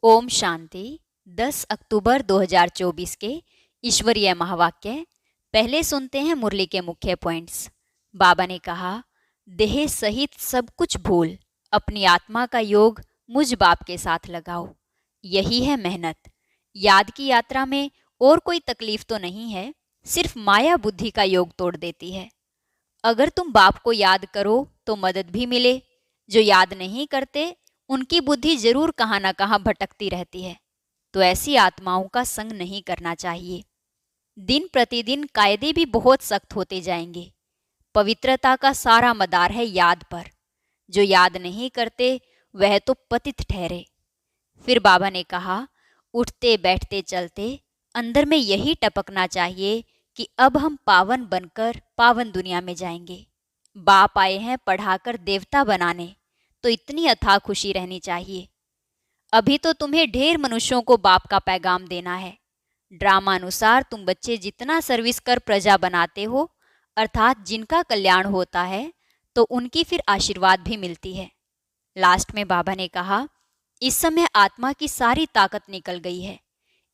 ओम शांति। 10 अक्टूबर 2024 के ईश्वरीय महावाक्य। पहले सुनते हैं मुरली के मुख्य पॉइंट्स। बाबा ने कहा, देह सहित सब कुछ भूल अपनी आत्मा का योग मुझ बाप के साथ लगाओ। यही है मेहनत। याद की यात्रा में और कोई तकलीफ तो नहीं है, सिर्फ माया बुद्धि का योग तोड़ देती है। अगर तुम बाप को याद करो तो मदद भी मिले। जो याद नहीं करते उनकी बुद्धि जरूर कहाँ ना कहाँ भटकती रहती है। तो ऐसी आत्माओं का संग नहीं करना चाहिए। दिन प्रतिदिन कायदे भी बहुत सख्त होते जाएंगे। पवित्रता का सारा मदार है याद पर। जो याद नहीं करते वह तो पतित ठहरे। फिर बाबा ने कहा, उठते बैठते चलते अंदर में यही टपकना चाहिए कि अब हम पावन बनकर पावन दुनिया में जाएंगे। बाप आए हैं पढ़ाकर देवता बनाने, तो इतनी अथाह खुशी रहनी चाहिए। अभी तो तुम्हें ढेर मनुष्यों को बाप का पैगाम देना है। ड्रामा अनुसार तुम बच्चे जितना सर्विस कर प्रजा बनाते हो, अर्थात जिनका कल्याण होता है, तो उनकी फिर आशीर्वाद भी मिलती है। लास्ट में बाबा ने कहा, इस समय आत्मा की सारी ताकत निकल गई है,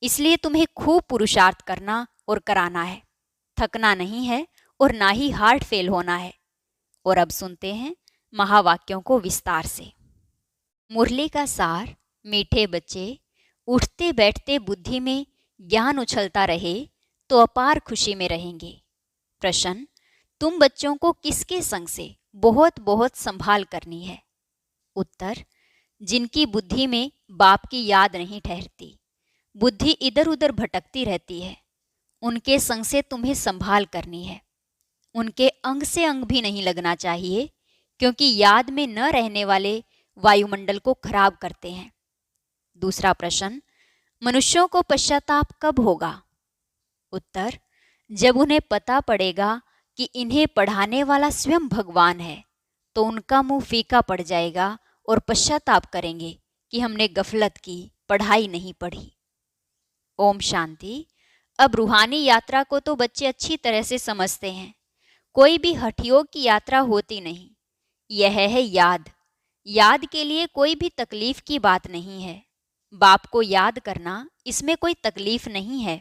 इसलिए तुम्हें खूब पुरुषार्थ करना और कराना है। थकना नहीं है और ना ही हार्ट फेल होना है। और अब सुनते हैं महावाक्यों को विस्तार से। मुरली का सार। मीठे बच्चे, उठते बैठते बुद्धि में ज्ञान उछलता रहे तो अपार खुशी में रहेंगे। प्रश्न, तुम बच्चों को किसके संग से बहुत बहुत संभाल करनी है? उत्तर, जिनकी बुद्धि में बाप की याद नहीं ठहरती, बुद्धि इधर उधर भटकती रहती है, उनके संग से तुम्हें संभाल करनी है। उनके अंग से अंग भी नहीं लगना चाहिए, क्योंकि याद में न रहने वाले वायुमंडल को खराब करते हैं। दूसरा प्रश्न, मनुष्यों को पश्चाताप कब होगा? उत्तर, जब उन्हें पता पड़ेगा कि इन्हें पढ़ाने वाला स्वयं भगवान है, तो उनका मुंह फीका पड़ जाएगा और पश्चाताप करेंगे कि हमने गफलत की, पढ़ाई नहीं पढ़ी। ओम शांति। अब रूहानी यात्रा को तो बच्चे अच्छी तरह से समझते हैं। कोई भी हठयोग की यात्रा होती नहीं। यह है याद। याद के लिए कोई भी तकलीफ की बात नहीं है। बाप को याद करना, इसमें कोई तकलीफ नहीं है।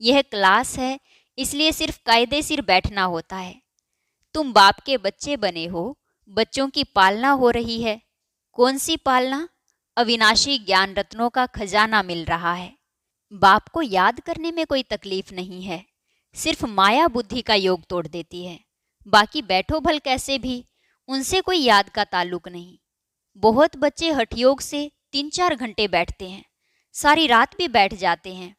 यह क्लास है, इसलिए सिर्फ कायदे सिर बैठना होता है। तुम बाप के बच्चे बने हो, बच्चों की पालना हो रही है। कौन सी पालना? अविनाशी ज्ञान रत्नों का खजाना मिल रहा है। बाप को याद करने में कोई तकलीफ नहीं है, सिर्फ माया बुद्धि का योग तोड़ देती है। बाकी बैठो भल कैसे भी, उनसे कोई याद का ताल्लुक नहीं। बहुत बच्चे हठयोग से 3-4 घंटे बैठते हैं, सारी रात भी बैठ जाते हैं।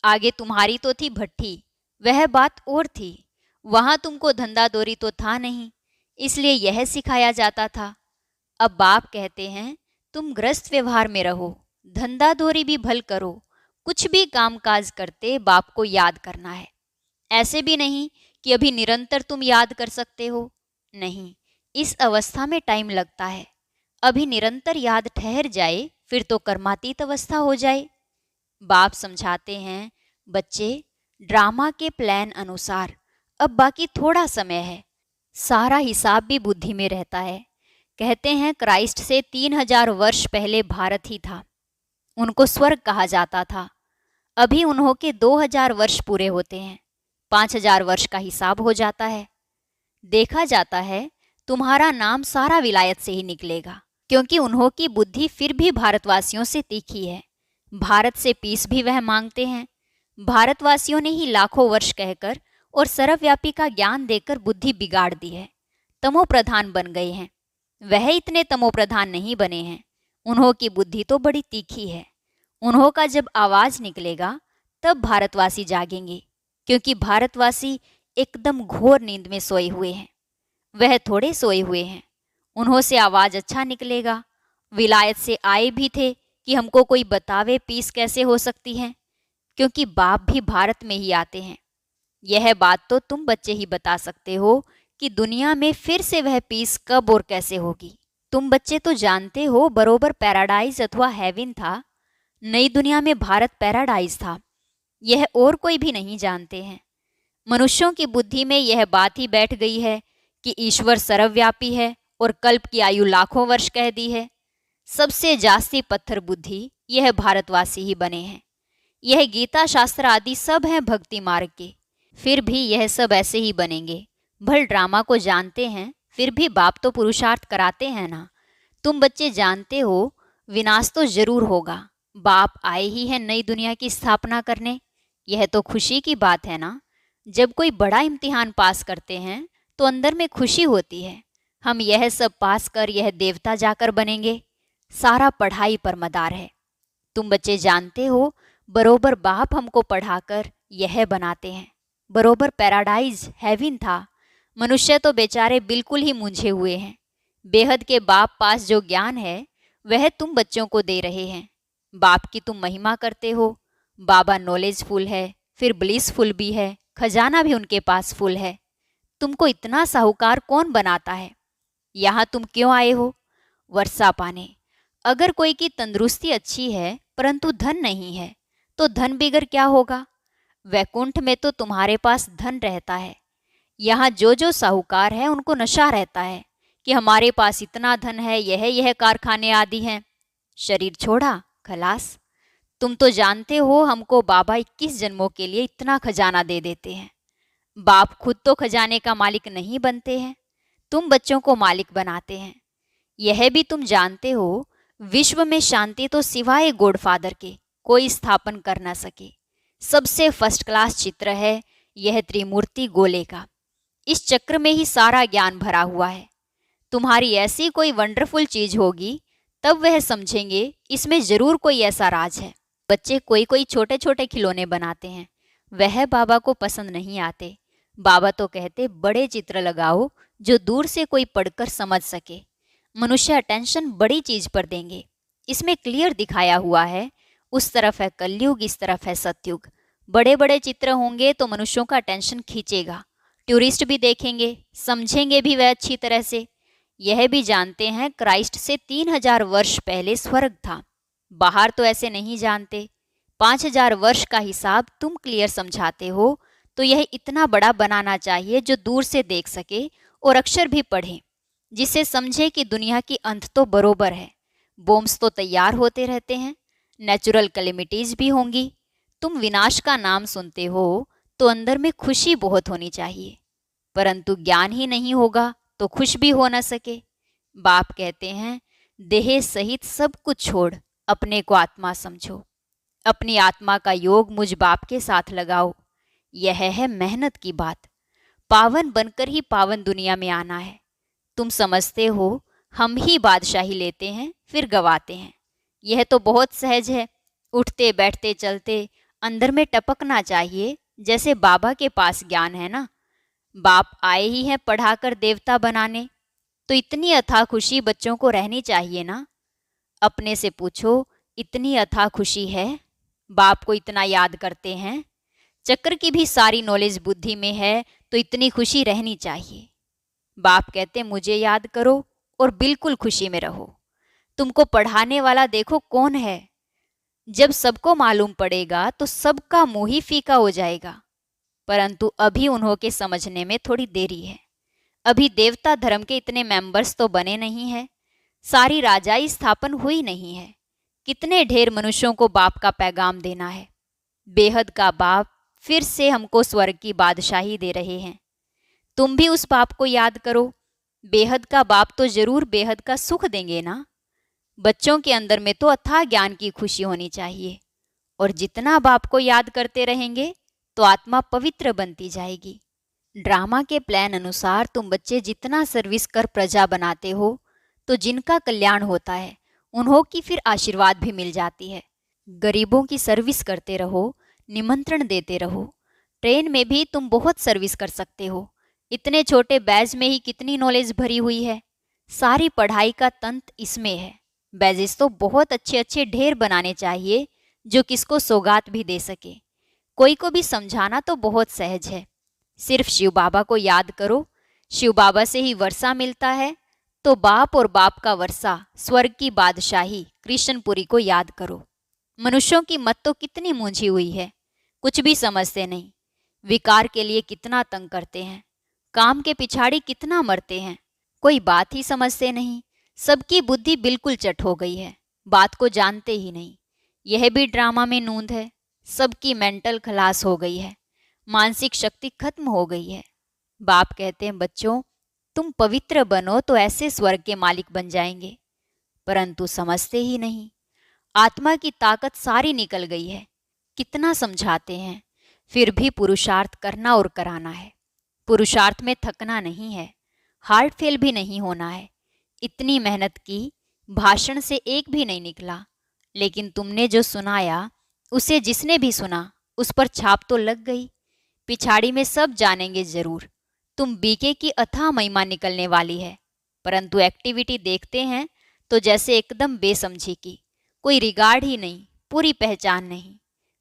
आगे तुम्हारी तो थी भट्ठी, वह बात और थी। वहां तुमको धंधा दौरी तो था नहीं, इसलिए यह सिखाया जाता था। अब बाप कहते हैं, तुम ग्रस्त व्यवहार में रहो, धंधा दौरी भी भल करो, कुछ भी काम काज करते बाप को याद करना है। ऐसे भी नहीं कि अभी निरंतर तुम याद कर सकते हो, नहीं, इस अवस्था में टाइम लगता है। अभी निरंतर याद ठहर जाए फिर तो कर्मातीत अवस्था हो जाए। बाप समझाते हैं, बच्चे, ड्रामा के प्लान अनुसार अब बाकी थोड़ा समय है। सारा हिसाब भी बुद्धि में रहता है। कहते हैं क्राइस्ट से 3000 वर्ष पहले भारत ही था, उनको स्वर्ग कहा जाता था। अभी उन्हों के 2000 वर्ष पूरे होते हैं, 5000 वर्ष का हिसाब हो जाता है। देखा जाता है तुम्हारा नाम सारा विलायत से ही निकलेगा, क्योंकि उन्हों की बुद्धि फिर भी भारतवासियों से तीखी है। भारत से पीस भी वह मांगते हैं। भारतवासियों ने ही लाखों वर्ष कहकर और सर्वव्यापी का ज्ञान देकर बुद्धि बिगाड़ दी है। तमो प्रधान बन गए हैं। वह इतने तमो प्रधान नहीं बने हैं। उन्हों की बुद्धि तो बड़ी तीखी है। उन्हों का जब आवाज निकलेगा तब भारतवासी जागेंगे, क्योंकि भारतवासी एकदम घोर नींद में सोए हुए हैं। वह थोड़े सोए हुए हैं। उन्हों से आवाज अच्छा निकलेगा। विलायत से आए भी थे कि हमको कोई बतावे पीस कैसे हो सकती है, क्योंकि बाप भी भारत में ही आते हैं। यह बात तो तुम बच्चे ही बता सकते हो कि दुनिया में फिर से वह पीस कब और कैसे होगी। तुम बच्चे तो जानते हो बरोबर पैराडाइज अथवा हेवन था। नई दुनिया में भारत पैराडाइज था, यह और कोई भी नहीं जानते हैं। मनुष्यों की बुद्धि में यह बात ही बैठ गई है कि ईश्वर सर्वव्यापी है और कल्प की आयु लाखों वर्ष कह दी है। सबसे जास्ती पत्थर बुद्धि यह भारतवासी ही बने हैं। यह गीता शास्त्र आदि सब हैं भक्ति मार्ग के, फिर भी यह सब ऐसे ही बनेंगे। भल ड्रामा को जानते हैं, फिर भी बाप तो पुरुषार्थ कराते हैं ना। तुम बच्चे जानते हो विनाश तो जरूर होगा। बाप आए ही हैं नई दुनिया की स्थापना करने। यह तो खुशी की बात है ना। जब कोई बड़ा इम्तिहान पास करते हैं तो अंदर में खुशी होती है। हम यह सब पास कर यह देवता जाकर बनेंगे। सारा पढ़ाई पर मदार है। तुम बच्चे जानते हो बरोबर बाप हमको पढ़ाकर यह बनाते हैं। बरोबर पैराडाइज हेवन था। मनुष्य तो बेचारे बिल्कुल ही मूंझे हुए हैं। बेहद के बाप पास जो ज्ञान है वह तुम बच्चों को दे रहे हैं। बाप की तुम महिमा करते हो। बाबा नॉलेजफुल है, फिर ब्लिसफुल भी है, खजाना भी उनके पास फुल है। तुमको इतना साहूकार कौन बनाता है? यहाँ तुम क्यों आए हो? वर्षा पाने। अगर कोई की तंदुरुस्ती अच्छी है परंतु धन नहीं है तो धन बिगर क्या होगा? वैकुंठ में तो तुम्हारे पास धन रहता है। यहाँ जो जो साहूकार है उनको नशा रहता है कि हमारे पास इतना धन है, यह कारखाने आदि हैं। शरीर छोड़ा खलास। तुम तो जानते हो हमको बाबा 21 जन्मों के लिए इतना खजाना दे देते हैं। बाप खुद तो खजाने का मालिक नहीं बनते हैं, तुम बच्चों को मालिक बनाते हैं। यह भी तुम जानते हो विश्व में शांति तो सिवाय गॉडफादर के कोई स्थापन कर न सके। सबसे फर्स्ट क्लास चित्र है यह त्रिमूर्ति गोले का। इस चक्र में ही सारा ज्ञान भरा हुआ है। तुम्हारी ऐसी कोई वंडरफुल चीज होगी तब वह समझेंगे इसमें जरूर कोई ऐसा राज है। बच्चे कोई कोई छोटे छोटे खिलौने बनाते हैं, वह बाबा को पसंद नहीं आते। बाबा तो कहते बड़े चित्र लगाओ जो दूर से कोई पढ़कर समझ सके। मनुष्य अटेंशन बड़ी चीज पर देंगे। इसमें क्लियर दिखाया हुआ है, उस तरफ है कलयुग, इस तरफ है सतयुग। बड़े बड़े चित्र होंगे तो मनुष्यों का अटेंशन खींचेगा। टूरिस्ट भी देखेंगे, समझेंगे भी वह अच्छी तरह से। यह भी जानते हैं क्राइस्ट से 3000 वर्ष पहले स्वर्ग था। बाहर तो ऐसे नहीं जानते। 5000 वर्ष का हिसाब तुम क्लियर समझाते हो तो यह इतना बड़ा बनाना चाहिए जो दूर से देख सके और अक्षर भी पढ़े, जिससे समझे कि दुनिया की अंत तो बरोबर है। बॉम्ब्स तो तैयार होते रहते हैं, नेचुरल कैलेमिटीज भी होंगी। तुम विनाश का नाम सुनते हो तो अंदर में खुशी बहुत होनी चाहिए, परंतु ज्ञान ही नहीं होगा तो खुश भी हो न सके। बाप कहते हैं देह सहित सब कुछ छोड़ अपने को आत्मा समझो। अपनी आत्मा का योग मुझ बाप के साथ लगाओ। यह है मेहनत की बात। पावन बनकर ही पावन दुनिया में आना है। तुम समझते हो हम ही बादशाही लेते हैं फिर गवाते हैं। यह तो बहुत सहज है। उठते बैठते चलते अंदर में टपकना चाहिए, जैसे बाबा के पास ज्ञान है ना। बाप आए ही हैं पढ़ाकर देवता बनाने, तो इतनी अथाह खुशी बच्चों को रहनी चाहिए ना। अपने से पूछो इतनी अथाह खुशी है? बाप को इतना याद करते हैं। चक्र की भी सारी नॉलेज बुद्धि में है तो इतनी खुशी रहनी चाहिए। बाप कहते मुझे याद करो और बिल्कुल खुशी में रहो। तुमको पढ़ाने वाला देखो कौन है। जब सबको मालूम पड़ेगा तो सबका मुंह ही फीका हो जाएगा, परंतु अभी उन्हों के समझने में थोड़ी देरी है। अभी देवता धर्म के इतने मेंबर्स तो बने नहीं हैं, सारी राजाई स्थापन हुई नहीं है। कितने ढेर मनुष्यों को बाप का पैगाम देना है। बेहद का बाप फिर से हमको स्वर्ग की बादशाही दे रहे हैं। तुम भी उस बाप को याद करो। बेहद का बाप तो जरूर बेहद का सुख देंगे ना। बच्चों के अंदर में तो अथाह ज्ञान की खुशी होनी चाहिए, और जितना बाप को याद करते रहेंगे तो आत्मा पवित्र बनती जाएगी। ड्रामा के प्लान अनुसार तुम बच्चे जितना सर्विस कर प्रजा बनाते हो तो जिनका कल्याण होता है उन्हों की फिर आशीर्वाद भी मिल जाती है। गरीबों की सर्विस करते रहो, निमंत्रण देते रहो। ट्रेन में भी तुम बहुत सर्विस कर सकते हो। इतने छोटे बैज में ही कितनी नॉलेज भरी हुई है। सारी पढ़ाई का तंत्र इसमें है। बैजेस तो बहुत अच्छे अच्छे ढेर बनाने चाहिए जो किसको सौगात भी दे सके। कोई को भी समझाना तो बहुत सहज है। सिर्फ शिव बाबा को याद करो। शिव बाबा से ही वर्षा मिलता है, तो बाप और बाप का वर्षा, स्वर्ग की बादशाही कृष्णपुरी को याद करो। मनुष्यों की मत तो कितनी मूंझी हुई है, कुछ भी समझते नहीं। विकार के लिए कितना तंग करते हैं, काम के पिछाड़ी कितना मरते हैं, कोई बात ही समझते नहीं। सबकी बुद्धि बिल्कुल चट हो गई है, बात को जानते ही नहीं। यह भी ड्रामा में नूंद है। सबकी मेंटल खलास हो गई है, मानसिक शक्ति खत्म हो गई है। बाप कहते हैं, बच्चों तुम पवित्र बनो तो ऐसे स्वर्ग के मालिक बन जाएंगे। परंतु समझते ही नहीं। आत्मा की ताकत सारी निकल गई है। कितना समझाते हैं, फिर भी पुरुषार्थ करना और कराना है। पुरुषार्थ में थकना नहीं है, हार्ट फेल भी नहीं होना है। इतनी मेहनत की, भाषण से एक भी नहीं निकला, लेकिन तुमने जो सुनाया उसे जिसने भी सुना उस पर छाप तो लग गई। पिछाड़ी में सब जानेंगे जरूर, तुम बीके की अथाह महिमा निकलने वाली है। परंतु एक्टिविटी देखते हैं तो जैसे एकदम बेसमझी की, कोई रिगार्ड ही नहीं, पूरी पहचान नहीं।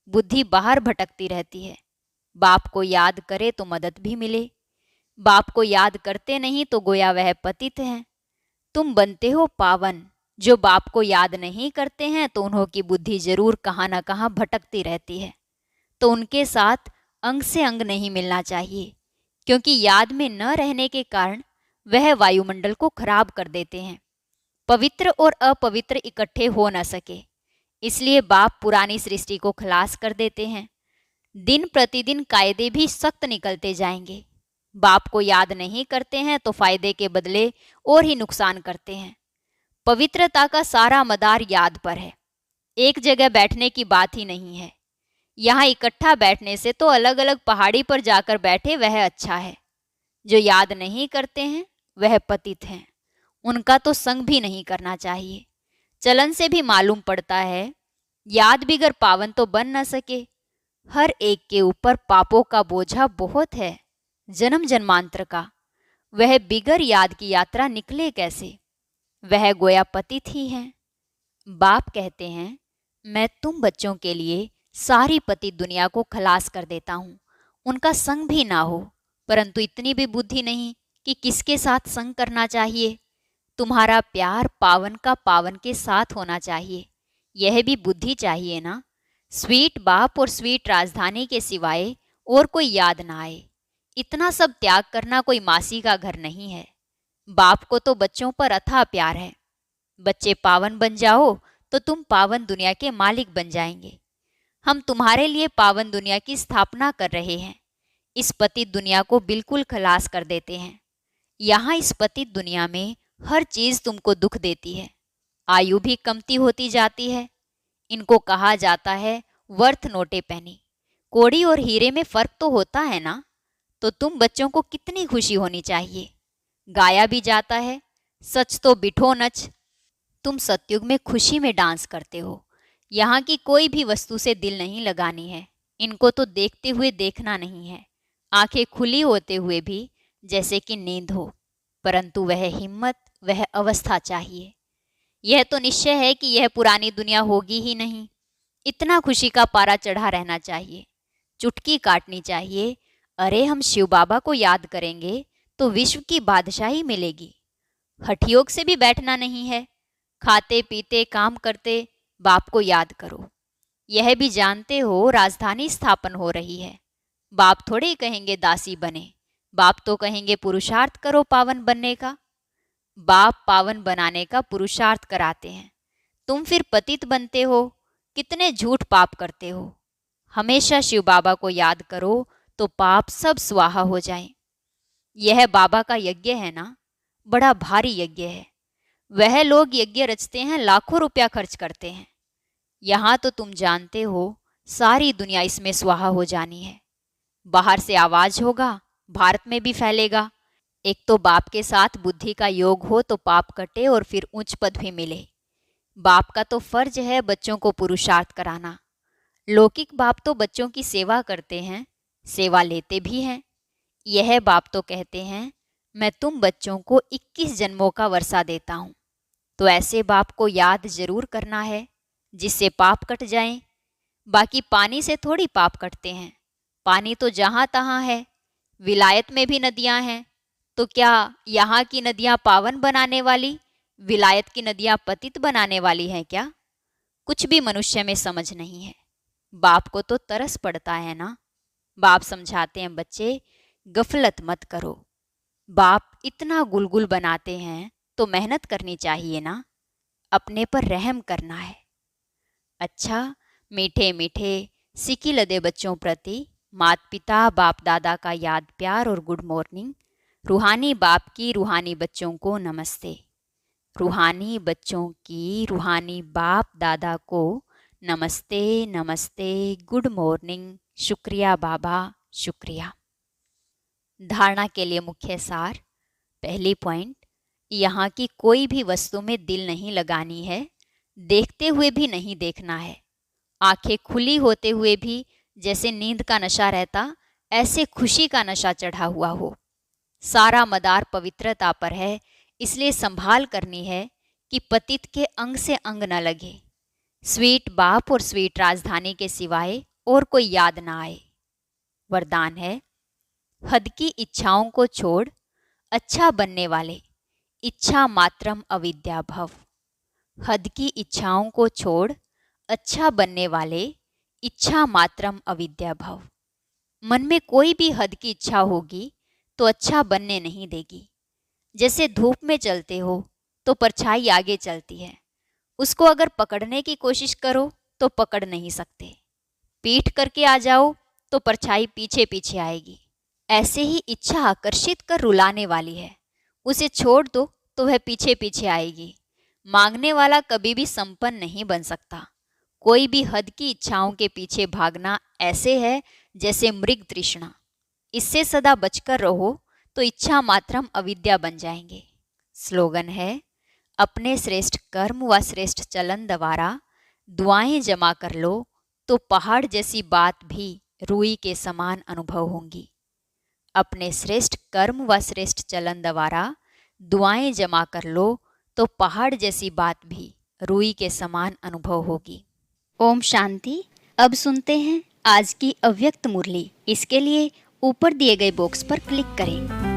बुद्धि बाहर भटकती रहती है। बाप को याद करे तो मदद भी मिले, बाप को याद करते नहीं तो गोया वह पतित हैं। तुम बनते हो पावन। जो बाप को याद नहीं करते हैं तो उन्हों की बुद्धि जरूर कहाँ न कहाँ भटकती रहती है। तो उनके साथ अंग से अंग नहीं मिलना चाहिए, क्योंकि याद में न रहने के कारण वह वायुमंडल को खराब कर देते हैं। पवित्र और अपवित्र इकट्ठे हो न सके, इसलिए बाप पुरानी सृष्टि को खलास कर देते हैं। दिन प्रतिदिन कायदे भी सख्त निकलते जाएंगे। बाप को याद नहीं करते हैं तो फायदे के बदले और ही नुकसान करते हैं। पवित्रता का सारा मदार याद पर है। एक जगह बैठने की बात ही नहीं है। यहाँ इकट्ठा बैठने से तो अलग अलग पहाड़ी पर जाकर बैठे वह अच्छा है। जो याद नहीं करते हैं वह पतित हैं, उनका तो संग भी नहीं करना चाहिए। चलन से भी मालूम पड़ता है, याद बिगर पावन तो बन न सके। हर एक के ऊपर पापों का बोझा बहुत है, जन्म जन्मांतर का। वह बिगर याद की यात्रा निकले कैसे? वह गोया पतित ही हैं। बाप कहते हैं, मैं तुम बच्चों के लिए सारी पतित दुनिया को खलास कर देता हूँ। उनका संग भी ना हो, परंतु इतनी भी बुद्धि नहीं कि किसके साथ संग करना चाहिए। तुम्हारा प्यार पावन का पावन के साथ होना चाहिए, यह भी बुद्धि चाहिए ना। स्वीट बाप और स्वीट राजधानी के सिवाय और कोई याद ना आए। इतना सब त्याग करना कोई मासी का घर नहीं है। बाप को तो बच्चों पर अथाह प्यार है। बच्चे पावन बन जाओ तो तुम पावन दुनिया के मालिक बन जाएंगे। हम तुम्हारे लिए पावन दुनिया की स्थापना कर रहे हैं। इस पतित दुनिया को बिल्कुल खलास कर देते हैं। यहाँ इस पतित दुनिया में हर चीज तुमको दुख देती है। आयु भी कमती होती जाती है। इनको कहा जाता है वर्थ नोटे पैनी। कोड़ी और हीरे में फर्क तो होता है ना। तो तुम बच्चों को कितनी खुशी होनी चाहिए। गाया भी जाता है, सच तो बिठो नच। तुम सतयुग में खुशी में डांस करते हो। यहाँ की कोई भी वस्तु से दिल नहीं लगानी है। इनको तो देखते हुए देखना नहीं है, आंखें खुली होते हुए भी जैसे कि नींद हो। परंतु वह हिम्मत, वह अवस्था चाहिए। यह तो निश्चय है कि यह पुरानी दुनिया होगी ही नहीं। इतना खुशी का पारा चढ़ा रहना चाहिए, चुटकी काटनी चाहिए। अरे हम शिव बाबा को याद करेंगे तो विश्व की बादशाही मिलेगी। हठयोग से भी बैठना नहीं है। खाते पीते काम करते बाप को याद करो। यह भी जानते हो राजधानी स्थापन हो रही है। बाप थोड़े ही कहेंगे दासी बने, बाप तो कहेंगे पुरुषार्थ करो पावन बनने का। बाप पावन बनाने का पुरुषार्थ कराते हैं, तुम फिर पतित बनते हो। कितने झूठ पाप करते हो। हमेशा शिव बाबा को याद करो तो पाप सब स्वाहा हो जाए। यह बाबा का यज्ञ है ना, बड़ा भारी यज्ञ है। वह लोग यज्ञ रचते हैं, लाखों रुपया खर्च करते हैं। यहाँ तो तुम जानते हो सारी दुनिया इसमें स्वाहा हो जानी है। बाहर से आवाज होगा, भारत में भी फैलेगा। एक तो बाप के साथ बुद्धि का योग हो तो पाप कटे और फिर उच्च पद भी मिले। बाप का तो फर्ज है बच्चों को पुरुषार्थ कराना। लौकिक बाप तो बच्चों की सेवा करते हैं, सेवा लेते भी हैं। यह बाप तो कहते हैं, मैं तुम बच्चों को 21 जन्मों का वर्षा देता हूँ। तो ऐसे बाप को याद जरूर करना है जिससे पाप कट जाएं। बाकी पानी से थोड़ी पाप कटते हैं। पानी तो जहाँ तहाँ है। विलायत में भी नदियाँ हैं, तो क्या यहाँ की नदियाँ पावन बनाने वाली, विलायत की नदियाँ पतित बनाने वाली हैं क्या? कुछ भी मनुष्य में समझ नहीं है। बाप को तो तरस पड़ता है ना। बाप समझाते हैं, बच्चे गफलत मत करो। बाप इतना गुलगुल बनाते हैं तो मेहनत करनी चाहिए ना, अपने पर रहम करना है। अच्छा, मीठे मीठे सिकी लदे बच्चों प्रति माता पिता बाप दादा का याद प्यार और गुड मॉर्निंग। रूहानी बाप की रूहानी बच्चों को नमस्ते। रूहानी बच्चों की रूहानी बाप दादा को नमस्ते नमस्ते, गुड मॉर्निंग, शुक्रिया बाबा, शुक्रिया। धारणा के लिए मुख्य सार। पहली पॉइंट, यहाँ की कोई भी वस्तु में दिल नहीं लगानी है, देखते हुए भी नहीं देखना है। आंखें खुली होते हुए भी जैसे नींद का नशा रहता, ऐसे खुशी का नशा चढ़ा हुआ हो। सारा मदार पवित्रता पर है, इसलिए संभाल करनी है कि पतित के अंग से अंग न लगे। स्वीट बाप और स्वीट राजधानी के सिवाय और कोई याद ना आए। वरदान है, हद की इच्छाओं को छोड़, अच्छा बनने वाले, इच्छा मात्रम अविद्या भव। हद की इच्छाओं को छोड़, अच्छा बनने वाले, इच्छा मात्रम अविद्या भव। मन में कोई भी हद की इच्छा होगी तो अच्छा बनने नहीं देगी। जैसे धूप में चलते हो तो परछाई आगे चलती है, उसको अगर पकड़ने की कोशिश करो तो पकड़ नहीं सकते। पीठ करके आ जाओ तो परछाई पीछे पीछे आएगी। ऐसे ही इच्छा आकर्षित कर रुलाने वाली है, उसे छोड़ दो तो वह पीछे पीछे आएगी। मांगने वाला कभी भी संपन्न नहीं बन सकता। कोई भी हद की इच्छाओं के पीछे भागना ऐसे है जैसे मृग तृष्णा। इससे सदा बचकर रहो तो इच्छा मात्रम अविद्या बन जाएंगे। स्लोगन है, अपने श्रेष्ठ कर्म व श्रेष्ठ चलन द्वारा दुआएं जमा कर लो तो पहाड़ जैसी बात भी रूई के समान अनुभव होंगी। अपने श्रेष्ठ कर्म व श्रेष्ठ चलन द्वारा दुआएं जमा कर लो तो पहाड़ जैसी बात भी रूई के समान अनुभव होगी। ओम शांति। अब सुनते हैं आज की अव्यक्त मुरली। इसके लिए ऊपर दिए गए बॉक्स पर क्लिक करें।